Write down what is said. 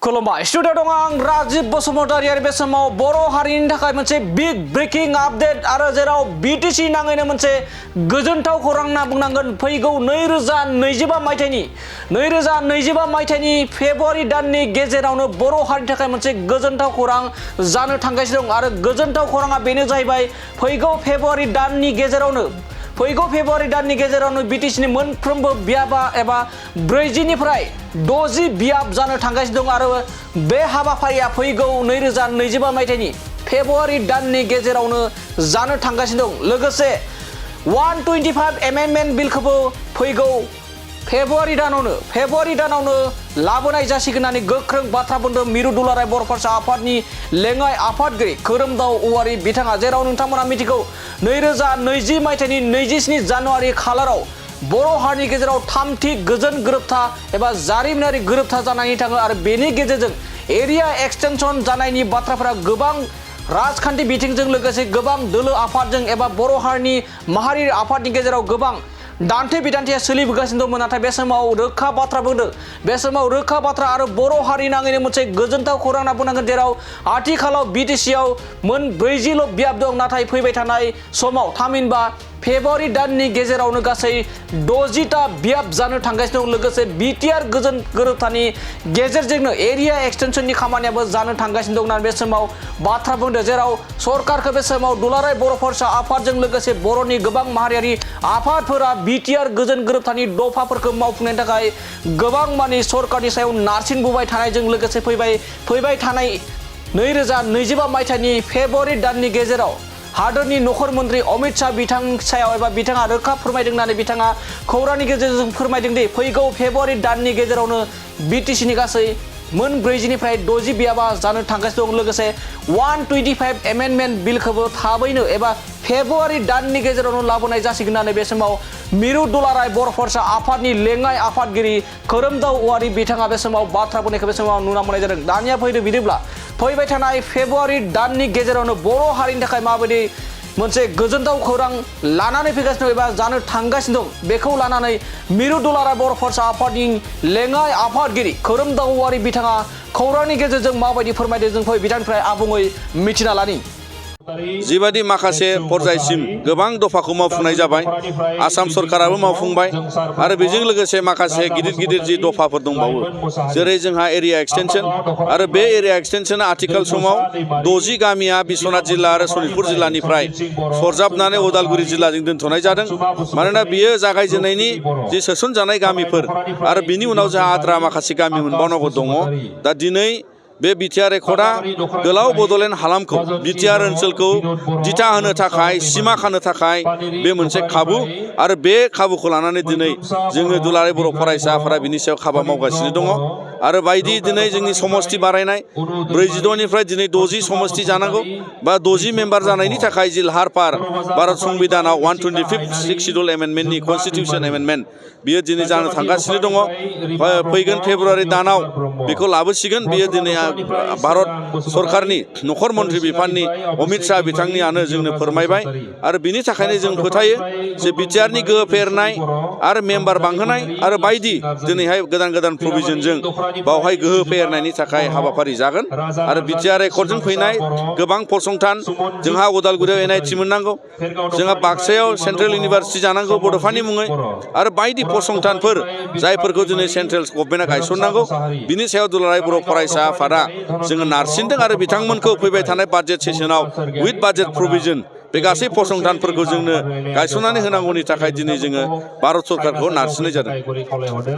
खुलुमबाय स्टुडिअ दं आं राजीव बसुमतारी आरो बे समाव बर' हारिनि थाखाय मोनसे बिग ब्रेकिं आपडेट आरो जेराव बीटीसी नाङैनो मोनसे गोजोनथाव खौरां होनना बुंनांगोन। फैगौ 2025 मायथाइनि फेब्रुवारि दाननि गेजेरावनो बर' हारिनि थाखाय मोनसे गोजोनथाव खौरां जानो थांगासिनो दं आरो गोजोनथाव खौराङा बेनो जाहैबाय फैगौ फेब्रुवारि दाननि गेजेरावनो बीटीसीनि मोनफ्रोमबो बियाबा एबा 40 निफ्राय 60 बियाब जानो थांगासिनो दं आरो बे हाबाफारिया फैगौ 2025 मायथाइनि फेब्रुवारि दाननि गेजेरावनो जानो थांगासिनो दं। लोगोसे 125 एमेन्डमेन्ट बिलखौबो फैगौ फेब्रुवारि दानावनो लाबोनाय जासिगोन होननानै गोख्रों बाथ्रा बुंदों मिरु दुलाराय बर' फरायसा आफादनि लेङाइ आफादगिरि खोरोमदाव औवारी बिथाङा। जेराव नोंथांमोना मिथिगौ 2020 मायथाइनि 27 जानुवारि खालाराव बर' हारिनि गेजेराव थामथि गोजोन गोरोबथा एबा जारिमिनारि गोरोबथा जानानै थाङो आरो बेनि गेजेरजों एरिया एक्सटेनसन जानायनि बाथ्राफोरा गोबां राजखान्थि बिथिंजों लोगोसे गोबां दोलो आफादजों एबा बर' हारिनि माहारि आफादनि गेजेराव गोबां दान्थे बिदान्थेया सोलिबोगासिनो दंमोन। नाथाय बे समाव रोखा बाथ्रा बुंदों आरो बर' हारि नाङैनो मोनसे गोजोनथाव खौरां होनना बुंनांगोन। जेराव आथिखालाव बीटीसीआव मोन 40 बियाब दं, नाथाय फैबाय थानाय समाव थामहिनबा फेब्रुवारि दाननि गेजेरावनो गासै 60टा बियाब जानो थांगासिनो दं। लोगोसे बिटिआर गोजोन गोरोबथानि गेजेरजोंनो एरिया एक्सटेनसननि खामानियाबो जानो थांगासिनो दं होननानै बे समाव बाथ्रा बुंदों। जेराव सरकारखौ बे समाव दुलाराय बर' फरायसा आफादजों लोगोसे बर'नि गोबां माहारियारि आफादफोरा बिटिआर गोजोन गोरोबथानि दफाफोरखौ मावफुंनायनि थाखाय गोबां माने सरकारनि सायाव नारसिनबोबाय थानायजों लोगोसे फैबाय थानाय 2025 मायथाइनि फेब्रुवारि दाननि गेजेराव हादोरनि नखर मन्त्रि अमित शाह बिथांनि सायाव एबा बिथाङा रोखा फोरमायदों होननानै बिथाङा खौरांनि गेजेरजों फोरमायदों दि फैगौ फेब्रुवारि दाननि गेजेरावनो बीटीसीनि गासै मोन 40 निफ्राय 60 बियाबा जानो थांगासिनो दं। लोगोसे 125 एमेन्डमेन्ट बिलखौबो थाबैनो एबा फेब्रुवारि दाननि गेजेरावनो लाबोनाय जासिगोन होननानै बे समाव मिरु दुलाराय बर' फरायसा आफादनि लेङाइ आफादगिरि खोरोमदाव औवारी बिथाङा बे समाव बाथ्रा बुंनायखौ बे समाव नुना मोननाय जादों। दानिया फैदो बिदिब्ला फैबाय थानाय फेब्रुवारि दाननि गेजेरावनो बर' हारिनि थाखाय माबायदि मोनसे गोजोनथाव खौरां लानानै फैगासिनो एबा जानो थांगासिनो दं बेखौ लानानै मिरु दुलाराय बर' फरायसा आफादनि लेङाइ आफादगिरि खोरोमदाव औवारी बिथाङा खौरांनि गेजेरजों माबायदि फोरमायदों जों फै बिथांनिफ्राय आबुङै मिथिना लानि। जिबादि माखासे पर्यायसिम गोबां दफाखौ मावफुंनाय जाबाय, आसाम सरकाराबो मावफुंबाय आरो बेजों लोगोसे माखासे गिदिर जि दफाफोर दंबावो, जेरै जोंहा एरिया एक्सटेनसन आरो बे एरिया एक्सटेनसना आथिखाल समाव 60 गामिया बिश्वनाथ जिल्ला आरो सनितपुर जिल्लानिफ्राय सरजाबनानै उदालगुरि जिल्लाजों दोनथ'नाय जादों। मानोना बियो जागायजेननायनि जि सोसनजानाय गामिफोर आरो बिनि उनाव जोंहा आद्रा माखासे गामि मोनबावनांगौ दङ। दा दिनै बे बिटिआर रेकर्डआ गोलाव बड'लेण्ड हालामखौ बिटिआर ओनसोलखौ दिथा होनो थाखाय सिमा खानो थाखाय बे मोनसे खाबु आरो बे खाबुखौ लानानै दिनै जोङो दुलाराय बर' फरायसाफोरा बिनि सायाव हाबा मावगासिनो दङ आरो बायदि दिनै जोंनि समस्ति बारायनाय 46 निफ्राय दिनै 60 समस्ति जानांगौ बा 60 मेम्बार जानायनि थाखाय जि लाहार फाहार भारत संबिधानाव 125 शिड्युल एमेन्डमेन्टनि कनस्टिटिउसन एमेन्डमेन्ट बियो दिनै जानो थांगासिनो दङ। फैगोन फेब्रुवारि दानाव बेखौ लाबोसिगोन। बियो दिनै भारत सरकारनि नखर मन्त्रि बिफाननि अमित शाह बिथांनियानो जोंनो फोरमायबाय आरो बिनि थाखायनो जों फोथायो जे बिटिआरनि गोहो फेहेरनाय आरो मेम्बार बांहोनाय आरो बायदि दिनैहाय गोदान प्रभिजनजों बावहाय गोहो फेहेरनायनि थाखाय हाबाफारि जागोन आरो बिटिआर रेकर्डजों फैनाय गोबां फसंथान, जोंहा उदालगुरियाव एनआइटि मोननांगौ, जोंहा बाक्सायाव सेन्ट्रेल इउनिभारसिटि जानांगौ बड'फानि मुङै आरो बायदि फसंथानफोर जायफोरखौ दिनै सेन्ट्रेल गभर्नमेन्टआ गायसननांगौ, बिनि सायाव दुलाराय बर' फरायसा आफादा जोङो नारसिनदों आरो बिथांमोनखौ फैबाय थानाय बाजेट सेसनाव उइथ बाजेट प्रभिजन बे गासै फसंथानफोरखौ जोंनो गायसननानै होनांगौनि थाखाय दिनै जोङो भारत सरकारखौ नारसिननाय जादों।